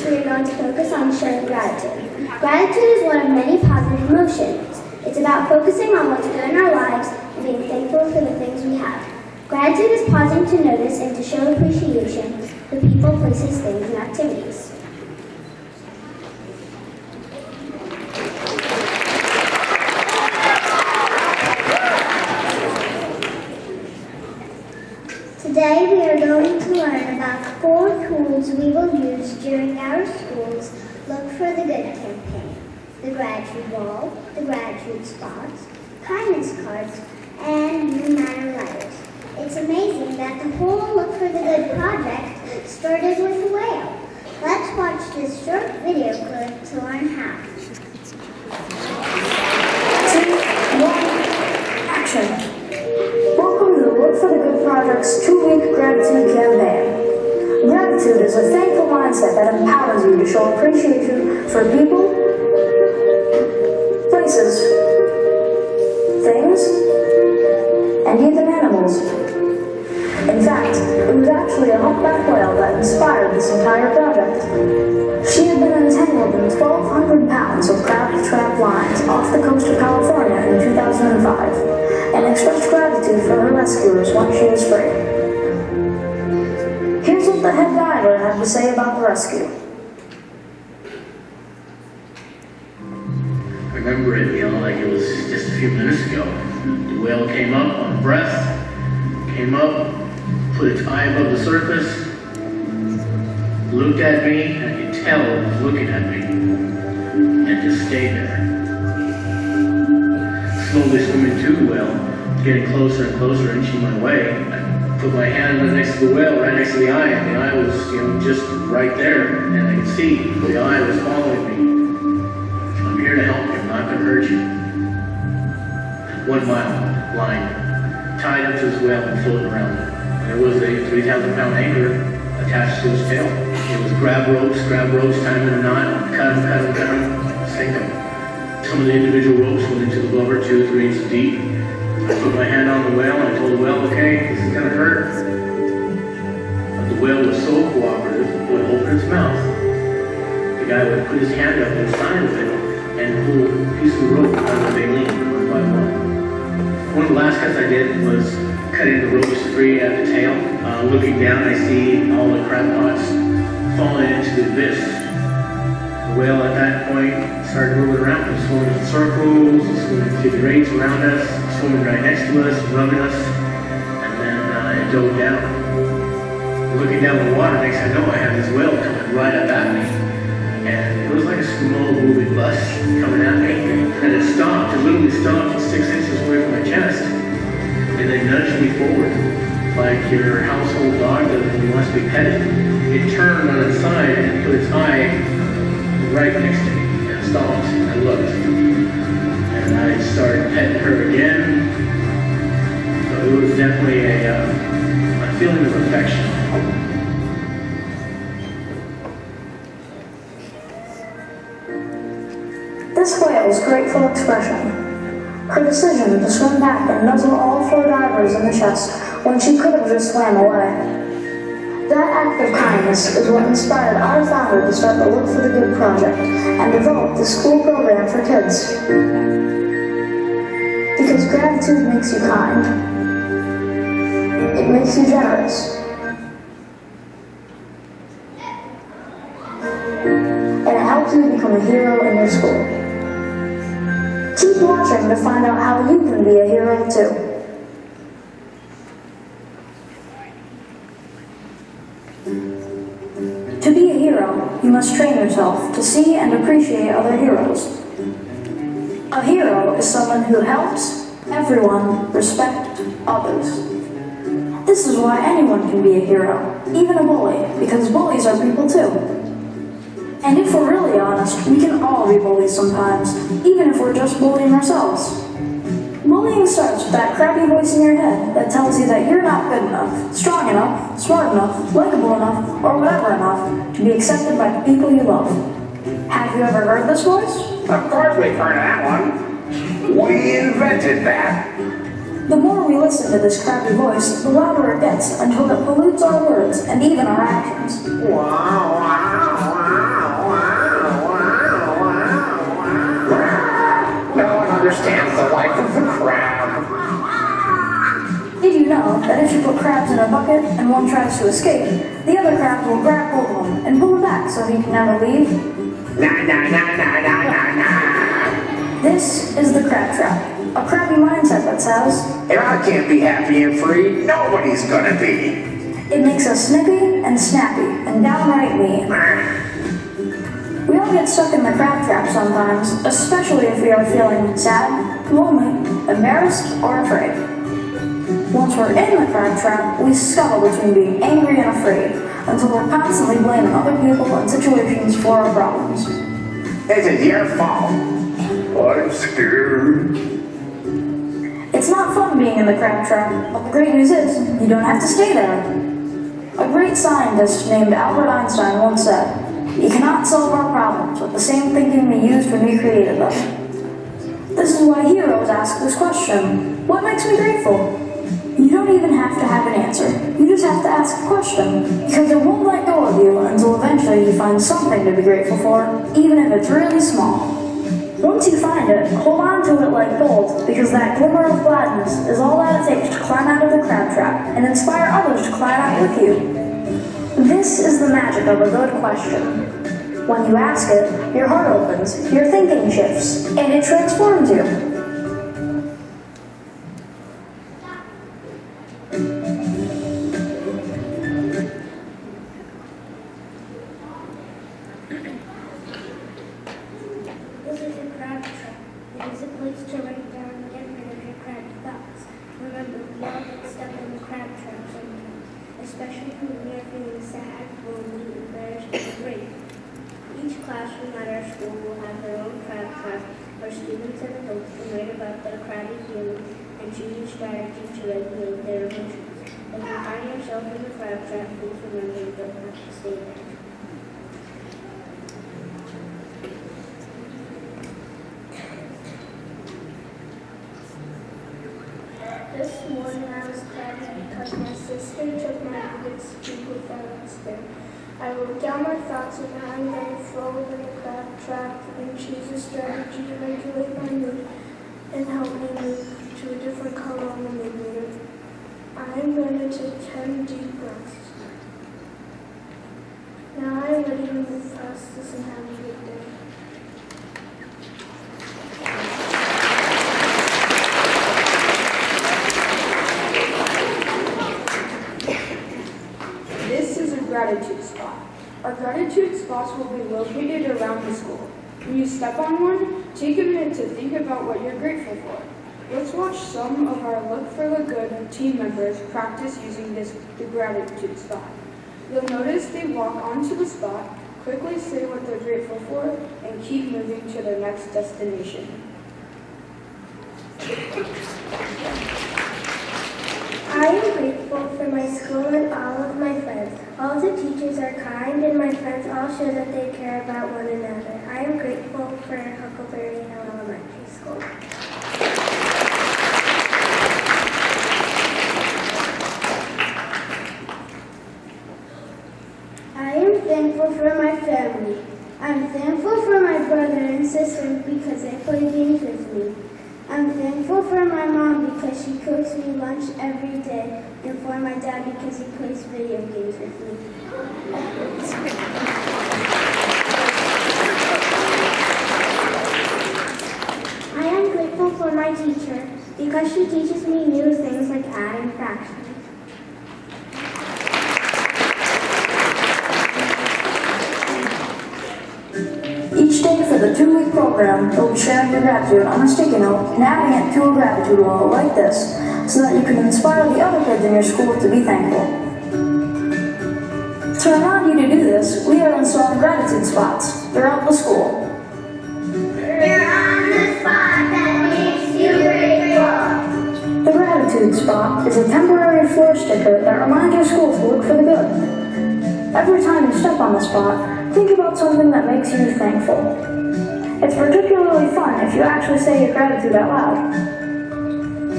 weeks, we are going to focus on showing gratitude. Gratitude is one of many positive emotions. It's about focusing on what's good in our lives and being thankful for the things we have. Gratitude is pausing to notice and to show appreciation for people, places, things, and activities. Today we are going to learn about 4 tools we will use during our school's Look for the Good campaign. The gratitude wall, the gratitude spots, kindness cards, and You Matter letters. It's amazing that the whole Look for the Good project started with a whale. Let's watch this short video clip to learn how. 2, 1, action! Welcome to the Look for the Good Project's 2-week gratitude campaign. Gratitude is a thankful mindset that empowers you to show appreciation for people, places, things, and even animals. In fact, it was actually a humpback whale that inspired this entire project. She had been entangled in 1,200 pounds of crab-trap lines off the coast of California in 2005 and expressed gratitude for her rescuers once she was free. Here's what the head diver had to say about the rescue. I remember it, like it was just a few minutes ago. The whale came up on breath, came up, put its eye above the surface, looked at me, and I could tell it was looking at me, and just stayed there. Slowly swimming to the whale, getting closer and closer, inching my way. I put my hand right next to the whale, right next to the eye, and the eye was, just right there, and I could see the eye was following me. I'm here to help you, I'm not going to hurt you. 1 mile line, tied up to this whale and floating around it. There was a 3,000-pound anchor attached to his tail. It was grab ropes, tie them in a knot, cut them, sink them. Some of the individual ropes went into the blubber 2 or 3 inches deep. I put my hand on the whale and I told the whale, okay, this is going to hurt. But the whale was so cooperative, it would open its mouth. The guy would put his hand up inside of it and pull a piece of the rope out of the baleen one by one. One of the last cuts I did was cutting the ropes free at the tail. Looking down, I see all the crab pots falling into the abyss. The whale at that point started moving around, swimming in circles, swimming figure eights around us, swimming right next to us, rubbing us, and then it dove down. Looking down the water, next thing I know, I had this whale coming right up at me. And it was like a small moving bus coming at me. And it stopped, it literally stopped 6 inches away from my chest. And then nudged me forward, like your household dog does when he wants to be petted. It turned on its side and put its eye right next to me, and stopped, and I looked. And I started petting her again. So it was definitely a feeling of affection. This whale's grateful expression. Her decision to swim back and nuzzle all 4 divers in the chest when she could have just swam away. That act of kindness is what inspired our founder to start the Look for the Good project and develop the school program for kids. Because gratitude makes you kind. It makes you generous. And it helps you become a hero in your school. Keep watching to find out how you can be a hero too. To be a hero, you must train yourself to see and appreciate other heroes. A hero is someone who helps everyone respect others. This is why anyone can be a hero, even a bully, because bullies are people too. And if we're really honest, we can all be bullies sometimes, even if we're just bullying ourselves. Bullying starts with that crappy voice in your head that tells you that you're not good enough, strong enough, smart enough, likable enough, or whatever enough to be accepted by the people you love. Have you ever heard this voice? Of course we've heard that one. We invented that. The more we listen to this crappy voice, the louder it gets until it pollutes our words and even our actions. Wow, wow, wow. understands the life of the crab. Did you know that if you put crabs in a bucket and one tries to escape, the other crabs will grab hold of him and pull him back so he can never leave? Na na na na na na na. This is the crab trap, a crabby mindset that says, If I can't be happy and free, nobody's gonna be. it makes us snippy and snappy and downright mean. We all get stuck in the crab trap sometimes, especially if we are feeling sad, lonely, embarrassed, or afraid. Once we're in the crab trap, we scuttle between being angry and afraid until we're constantly blaming other people and situations for our problems. This is your fault. I'm scared. It's not fun being in the crab trap, but the great news is you don't have to stay there. A great scientist named Albert Einstein once said, "You cannot solve our problems with the same thinking we used when we created them." This is why heroes ask this question: what makes me grateful? You don't even have to have an answer. You just have to ask a question, because it won't let go of you until eventually you find something to be grateful for, even if it's really small. Once you find it, hold on to it like gold, because that glimmer of gladness is all that it takes to climb out of the crab trap and inspire others to climb out with you. This is the magic of a good question. When you ask it, your heart opens, your thinking shifts, and it transforms you. This is a crab trap. It is a place to write down and get rid of your crabby thoughts. Remember, we all get stuck in the crab trap sometimes, especially when we are feeling sad, lonely, embarrassed, or afraid. Each classroom at our school will have their own crab trap, where students and adults can write about their crabby feelings and choose a strategy to regulate their emotions. If you find yourself in the crab trap, please remember you don't have to stay there. This morning I was crying because my sister took my book to speak with Esther. I wrote down my thoughts and how I'm going to fall in the crab trap and choose a strategy to regulate my mood and help me move to a different color on the mood. I'm going to take 10 deep breaths. Now I'm ready to move past this and have a good day. This is a gratitude spot. Our gratitude spots will be located around the school. When you step on one, take a minute to think about what you're grateful for. Let's watch some of our Look for the Good team members practice using the gratitude spot. You'll notice they walk onto the spot, quickly say what they're grateful for, and keep moving to their next destination. I am grateful for my school and all of my friends. All the teachers are kind and my friends all show that they care about one another. I am grateful for Huckleberry Hill Elementary School. I am thankful for my family. I'm thankful for my brother and sister because they play games with me. I'm thankful for my mom because she cooks me lunch every day, and for my dad because he plays video games with me. I am grateful for my teacher because she teaches me new things like adding fractions. Each day for the 2-week program, you'll be sharing your gratitude on a sticky note and adding it to a gratitude wall like this so that you can inspire the other kids in your school to be thankful. To remind you to do this, we are installing gratitude spots throughout the school. You're on the spot that makes you grateful. The gratitude spot is a temporary floor sticker that reminds your school to look for the good. Every time you step on the spot, think about something that makes you thankful. It's particularly fun if you actually say your gratitude out loud.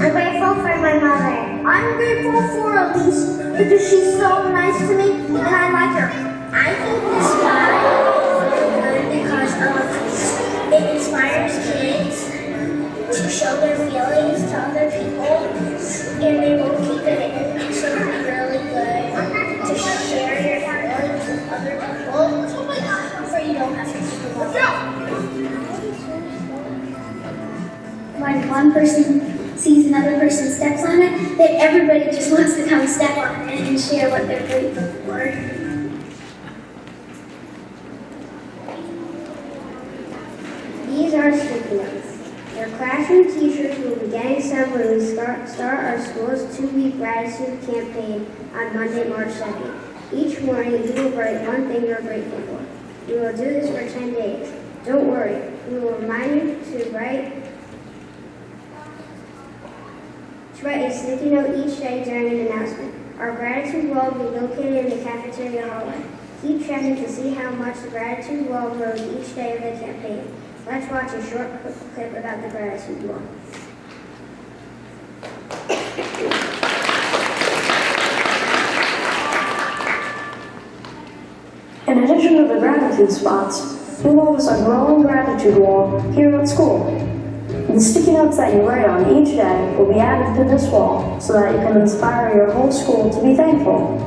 I'm grateful for my mother. I'm grateful for Elise because she's so nice to me and I like her. I think this spot is good because it inspires kids to show their feelings to other people, and they won't keep it in. So it'd be really good to share your feelings with other people, so you don't have to keep it alone. When one person sees another person steps on it, then everybody just wants to come step on it and share what they're grateful for. These are sticky notes. Our classroom teachers will be getting some when we start our school's 2-week gratitude campaign on Monday, March 2nd. Each morning, you will write one thing you're grateful for. We will do this for 10 days. Don't worry, we will remind you to write a sticky note each day during an announcement. Our gratitude wall will be located in the cafeteria hallway. Keep checking to see how much the gratitude wall grows each day of the campaign. Let's watch a short clip about the gratitude wall. In addition to the gratitude spots, you'll notice a growing gratitude wall here at school. The sticky notes that you write on each day will be added to this wall so that you can inspire your whole school to be thankful.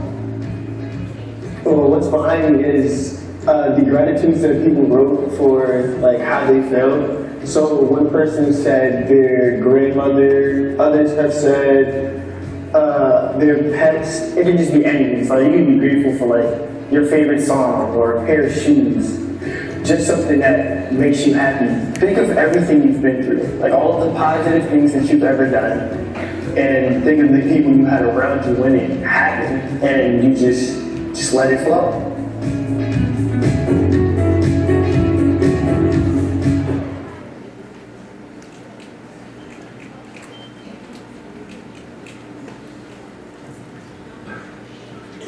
Well, what's behind me is the gratitudes that people wrote for like how they felt. So one person said their grandmother, others have said their pets. It could just be anything. So you can be grateful for like your favorite song or a pair of shoes. Just something that makes you happy. Think of everything you've been through, like all of the positive things that you've ever done, and think of the people you had around you when it happened, and you just let it flow.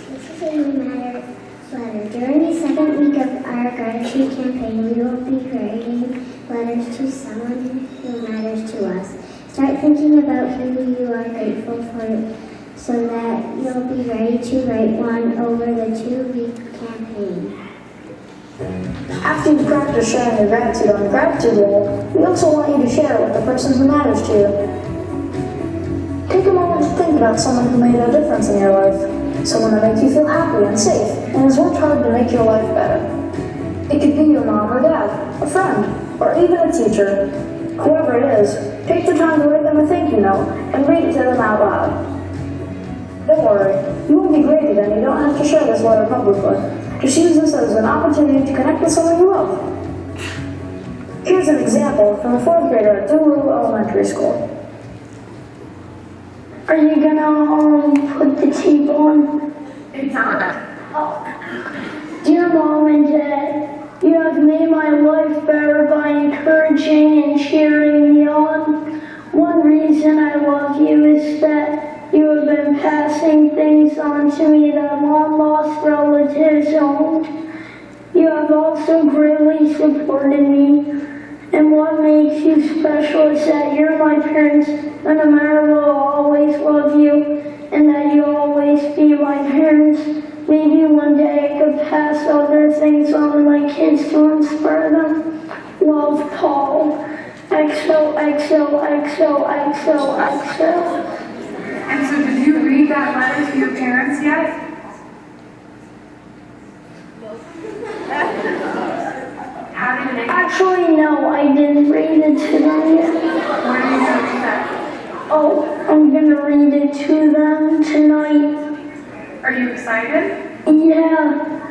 This is a No Matter letter. During the second week of our gratitude campaign, we will be writing letters to someone who matters to us. Start thinking about who you are grateful for so that you'll be ready to write one over the 2-week campaign. After you practice sharing your gratitude on the gratitude wall, we also want you to share it with the person who matters to you. Take a moment to think about someone who made a difference in your life, someone that makes you feel happy and safe and has worked hard to make your life better. It could be your mom or dad, a friend, or even a teacher. Whoever it is, take the time to write them a thank you note and read it to them out loud. Don't worry, you won't be graded and you don't have to share this letter publicly. Just use this as an opportunity to connect with someone you love. Here's an example from a 4th grader at Dulu Elementary School. Are you gonna put the tape on? It's on. Dear Mom and Dad, you have made my life better by encouraging and cheering me on. One reason I love you is that you have been passing things on to me that long-lost relatives owned. You have also greatly supported me. And what makes you special is that you're my parents, and no matter what, I'll always love you, and that you'll always be my parents. Maybe one day I could pass other things on to my kids to inspire them. Love, Paul. XOXOXOXOXO. And so did you read that letter to your parents yet? How did it? Actually, no, I didn't read it to them yet. When are you going to do that? Oh, I'm gonna read it to them tonight. Are you excited? Yeah,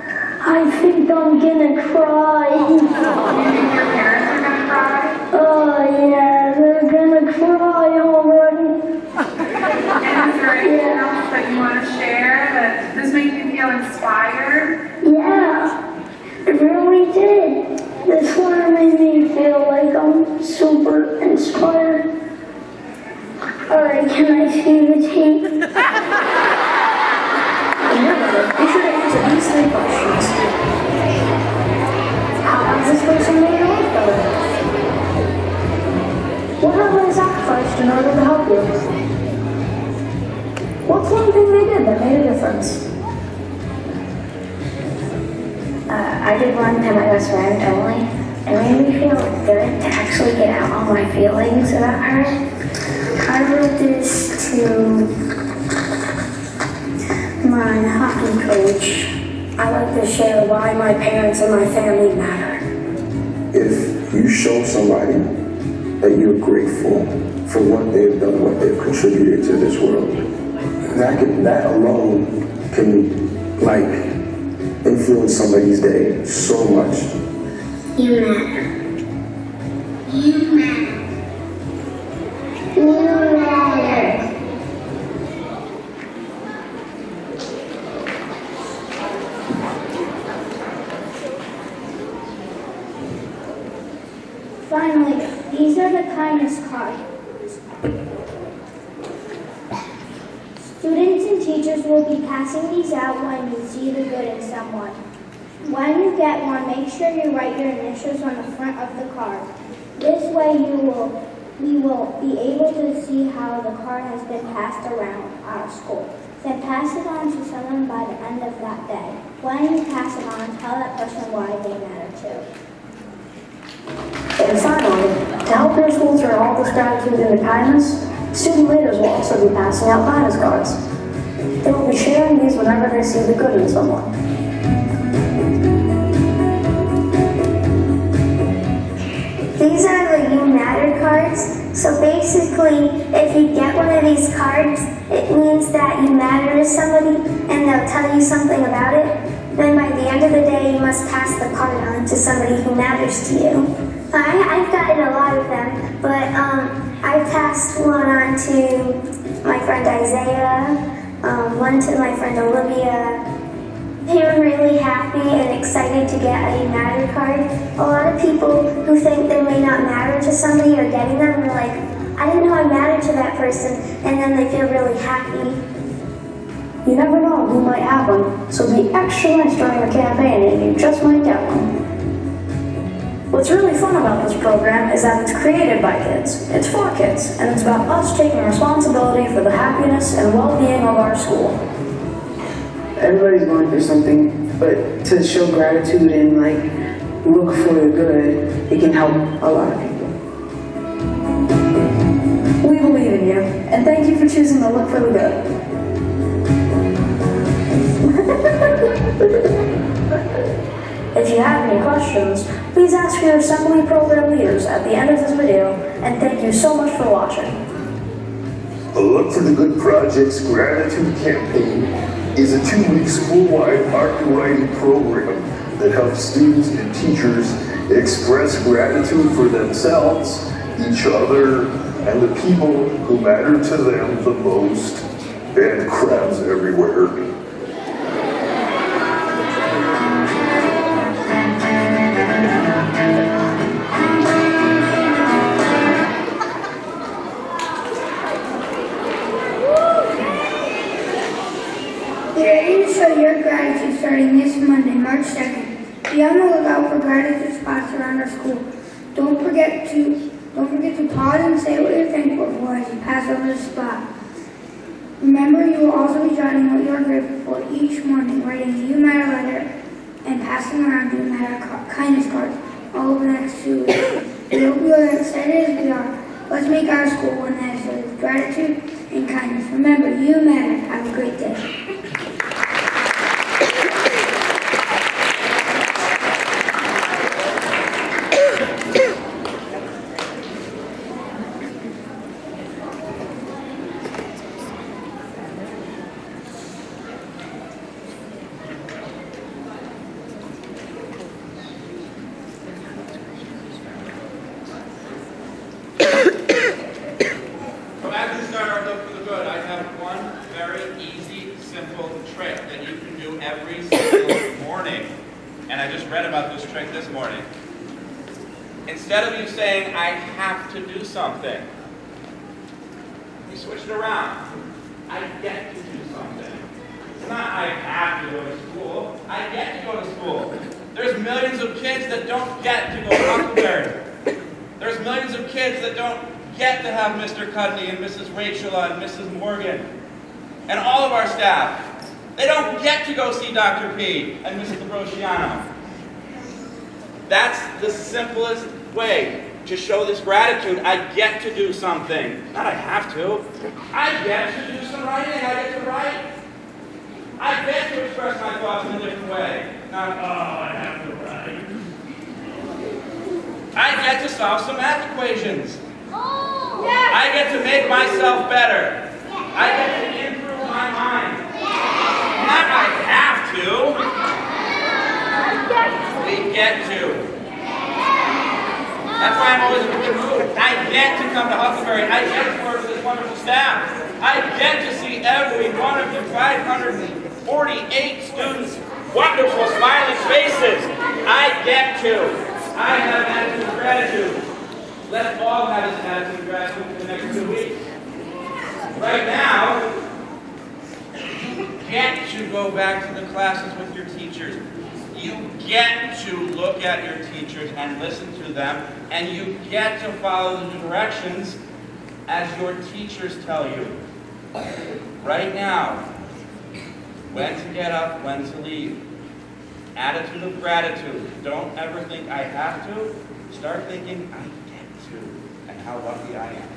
I think I'm gonna cry. Do you think your parents are going to cry? Oh, yeah, they're gonna cry already. And is there anything else that you want to share that does make you feel inspired? Yeah, it really did. This letter made me feel like I'm super inspired. Alright, can I see the tape? Remember, be sure to answer these 3 questions. How has this person made your life better? What have they sacrificed in order to help you? What's one thing they did that made a difference? I did one to my best friend, Emily. It made me feel good to actually get out all my feelings about her. I wrote this to my hockey coach. I like to share why my parents and my family matter. If you show somebody that you're grateful for what they've done, what they've contributed to this world, that alone can influence somebody's day so much. You matter. You matter. You matter. Finally, these are the kindness cards. Students and teachers will be passing these out when you see the good in someone. When you get one, make sure you write your initials on the front of the card. This way we will be able to see how the card has been passed around our school. Then pass it on to someone by the end of that day. When you pass it on, tell that person why they matter too. And finally, to help your school turn all this gratitude into kindness, student leaders will also be passing out kindness cards. They will be sharing these whenever they see the good in someone. These are the You Matter cards. So basically, if you get one of these cards, it means that you matter to somebody and they'll tell you something about it. Then by the end of the day, you must pass the card on to somebody who matters to you. I've gotten a lot of them, but I passed one on to my friend Isaiah, one to my friend Olivia. They were really happy and excited to get a You Matter card. A lot of people who think they may not matter to somebody are getting them. They're like, I didn't know I mattered to that person, and then they feel really happy. You never know who might have one, so be extra nice during the campaign and you just might get one. What's really fun about this program is that it's created by kids, it's for kids, and it's about us taking responsibility for the happiness and well-being of our school. Everybody's going through something, but to show gratitude and look for the good, it can help a lot of people. We believe in you, and thank you for choosing to look for the good. If you have any questions, please ask your assembly program leaders at the end of this video, and thank you so much for watching. The Look for the Good Project's Gratitude Campaign is a 2-week school-wide art and writing program that helps students and teachers express gratitude for themselves, each other, and the people who matter to them the most, and crowds everywhere. Get ready to show your gratitude starting this Monday, March 2nd. Be on the lookout for gratitude spots around our school. Don't forget to pause and say what you're thankful for as you pass over the spot. Remember, you will also be jotting what you are grateful for each morning, writing a You Matter letter and passing around You Matter kindness cards all over the next 2 weeks. We hope you are as excited as we are. Let's make our school one that is filled with gratitude and kindness. Remember, you matter. Have a great day. Every single morning. And I just read about this trick this morning. Instead of you saying, I have to do something, you switch it around. I get to do something. It's not I have to go to school. I get to go to school. There's millions of kids that don't get to go to Huckleberry. There's millions of kids that don't get to have Mr. Cudney and Mrs. Rachel and Mrs. Morgan and all of our staff. They don't get to go see Dr. P and Mrs. Ambrosiano. That's the simplest way to show this gratitude. I get to do something. Not I have to. I get to do some writing. I get to write. I get to express my thoughts in a different way. Not, I have to write. I get to solve some math equations. I get to make myself better. I get to improve my mind. Not I have to. We get to. That's why I'm always in a good mood. I get to come to Huckleberry. I get to work with this wonderful staff. I get to see every one of you 548 students' wonderful smiling faces. I get to. I have an attitude of gratitude. Let's all have this attitude of gratitude for the next 2 weeks. Right now, you get to go back to the classes with your teachers. You get to look at your teachers and listen to them, and you get to follow the directions as your teachers tell you. Right now, when to get up, when to leave. Attitude of gratitude. Don't ever think I have to. Start thinking I get to, and how lucky I am.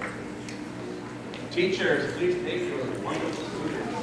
Teachers, please take your wonderful students.